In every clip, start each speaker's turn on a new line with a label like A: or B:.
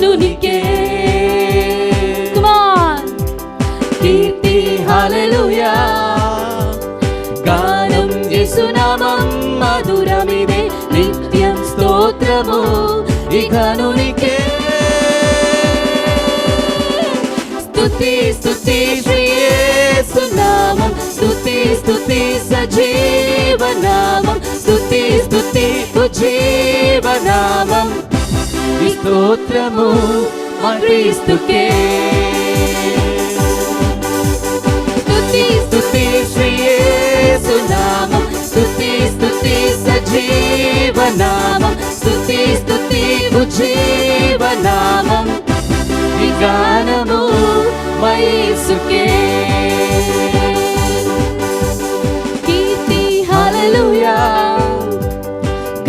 A: గనునికే. Come on. కీర్తి హల్లెలూయా, గానం యేసునామం మధురమిదే, నిత్యం స్తోత్రము ఈ గనునికే. స్తుతి స్తుతి శ్రీ యేసునామం, స్తుతి స్తుతి సజీవనామం, స్తుతి స్తుతి ఉజ్జీవనామం, ఈ స్తోత్రము మా క్రీస్తుకే. స్తుతి స్తుతి శ్రీ యేసునామం, స్తుతి స్తుతి సజీవనామం, స్తుతి స్తుతి ఉజ్జీవనామం, ఈ గానము మా యేసుకే. కీర్తి హల్లెలూయా,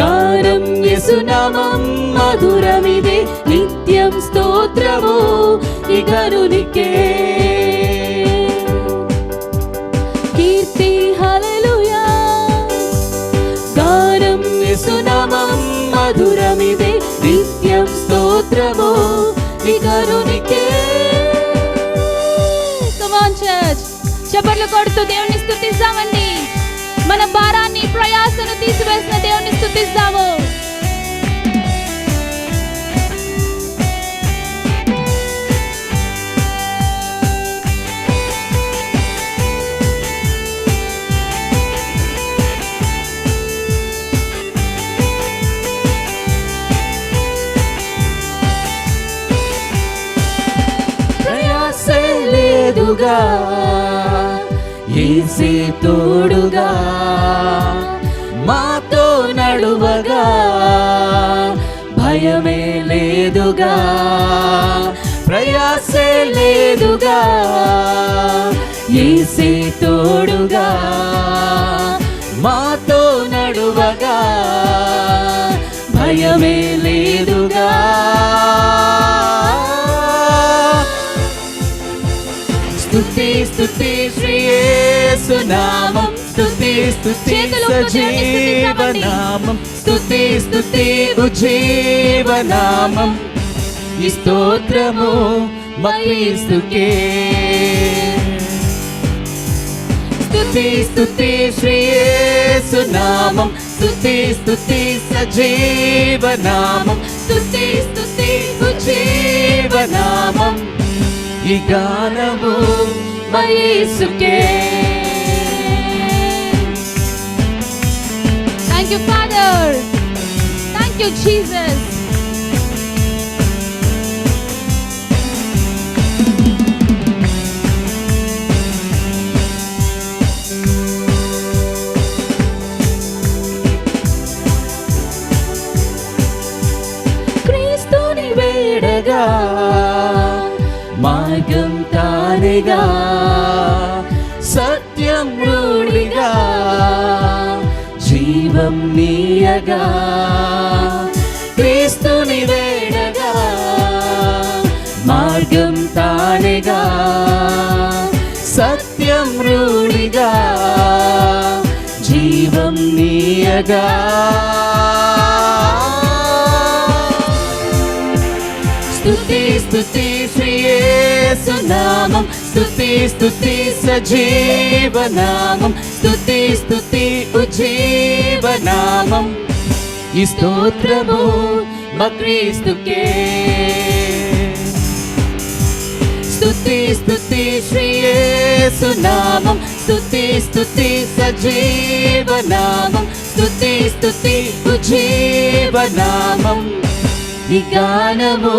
A: గానం యేసునామం మధురమిదే, నిత్యం స్తోత్రము ఈ గనునికే. కీర్తి హల్లెలూయా, గానం యేసునామం మధురమిదే, నిత్యం స్తోత్రము ఈ గనునికే. Come on church, చప్పట్లు కొడుతూ దేవుని స్తుతిద్దామండి. మన భారాన్ని ప్రయాసను తీసివేసిన దేవుని స్తుతిద్దాము. ప్రయాసే లేదుగా, యేసే తోడుగా, మాతో నడువగా, భయమే లేదుగా. ప్రయాసే లేదుగా, యేసే తోడుగా, మాతో నడువగా, భయమే లేదుగా. స్తుతి స్తుతి శ్రీ యేసునామం, స్తుతి స్తుతి సజీవనామం, స్తుతి స్తుతి ఉజ్జీవనామం, ఈ స్తోత్రము మా క్రీస్తుకే. స్తుతి స్తుతి శ్రీ యేసునామం, స్తుతి స్తుతి సజీవనామం, స్తుతి స్తుతి ఉజ్జీవనామం, ఈ గానము మా యేసుకే. Thank you Father, thank you Jesus. క్రీస్తుని వేడగా, మార్గం తానేగా, సత్యం రూఢిగా, జీవం నీయగా. క్రీస్తుని వేడగా, మార్గం తానేగా, సత్యం రూఢిగా, జీవం నీయగా. స్తుతి స్తుతి శ్రీ యేసునామం, స్తుతి స్తుతి సజీవనామం, స్తుతి స్తుతి ఉజ్జీవనామం, ఈ స్తోత్రము మా క్రీస్తుకే. స్తుతి స్తుతి శ్రీ యేసునామం, స్తుతి స్తుతి సజీవనామం, స్తుతి స్తుతి ఉజ్జీవనామం, ఈ గానము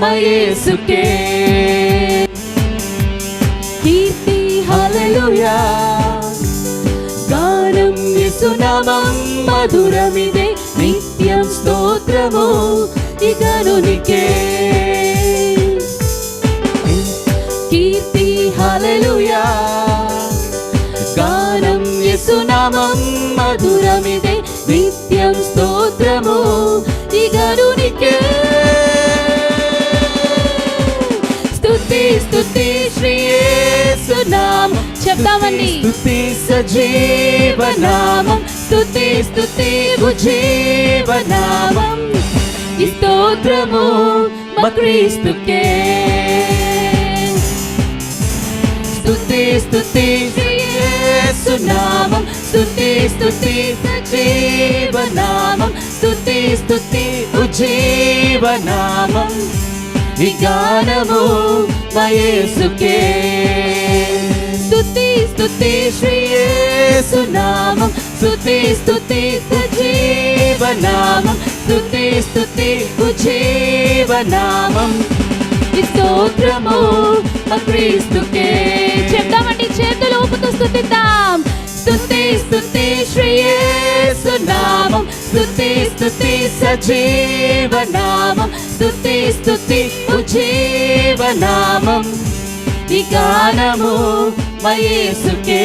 A: మా యేసుకే. కీర్తి హల్లెలూయా, గానం యేసునామం మధురమిదే, నిత్యం స్తోత్రము ఈ గనునికే. కీర్తి హల్లెలూయా, గానం యేసునామం మధురమిదే, నిత్యం స్తోత్రము ఈ గనునికే. స్తుతి స్తుతి శ్రీ యేసునామం, చెప్తామండి. స్తుతి సజీవనామం, స్తుతి స్తుతి ఉజ్జీవనామం, ఈ స్తోత్రము
B: మా క్రీస్తుకే. స్తుతి స్తుతి యేసునామం, స్తుతి స్తుతి సజీవనామం, స్తుతి స్తుతి ఉజ్జీవనామం, ఈ గానము మా యేసుకే.
A: స్తుతి స్తుతి
B: శ్రీ యేసునామం, స్తుతి స్తుతి సజీవనామం, స్తుతి స్తుతి ఉజ్జీవనామం, ఈ స్తోత్రము మా క్రీస్తుకే.
A: చెప్తామండి, చేతులు ఊపుతూ స్తుతిద్దాం.
B: స్తుతి స్తుతి శ్రీ యేసునామం, స్తుతి స్తుతి సజీవనామం, స్తుతి స్తుతి ఉజ్జీవనామం, ఈ గానము మా యేసుకే.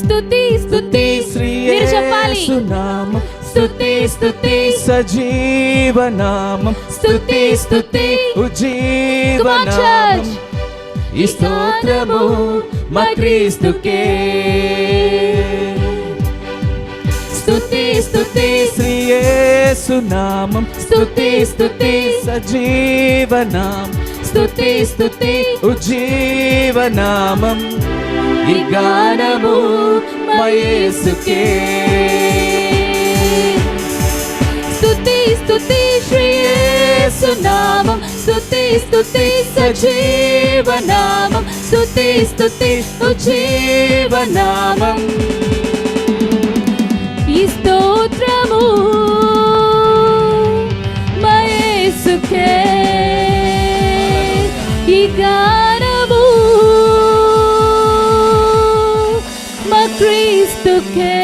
A: స్తుతి
B: స్తుతి శ్రీ
A: మీరు చెప్పాలి.
B: యేసునామం, స్తుతి స్తుతి సజీవనామం, స్తుతి స్తుతి ఉజ్జీవనామం, ఈ స్తోత్రము మా క్రీస్తుకే. స్తుతి స్తుతి శ్రీ యేసునామం, స్తుతి స్తుతి సజీవనామం, స్తుతి స్తుతి ఉజ్జీవనామం, ఈ గానము మా యేసుకే.
A: స్తుతి స్తుతి శ్రీ
B: యేసునామం, స్తుతి స్తుతి సజీవనామం, స్తుతి స్తుతి ఉజ్జీవనామం,
A: ఈ స్తోత్రము మా యేసుకే, ఈ గానము మా క్రీస్తుకే.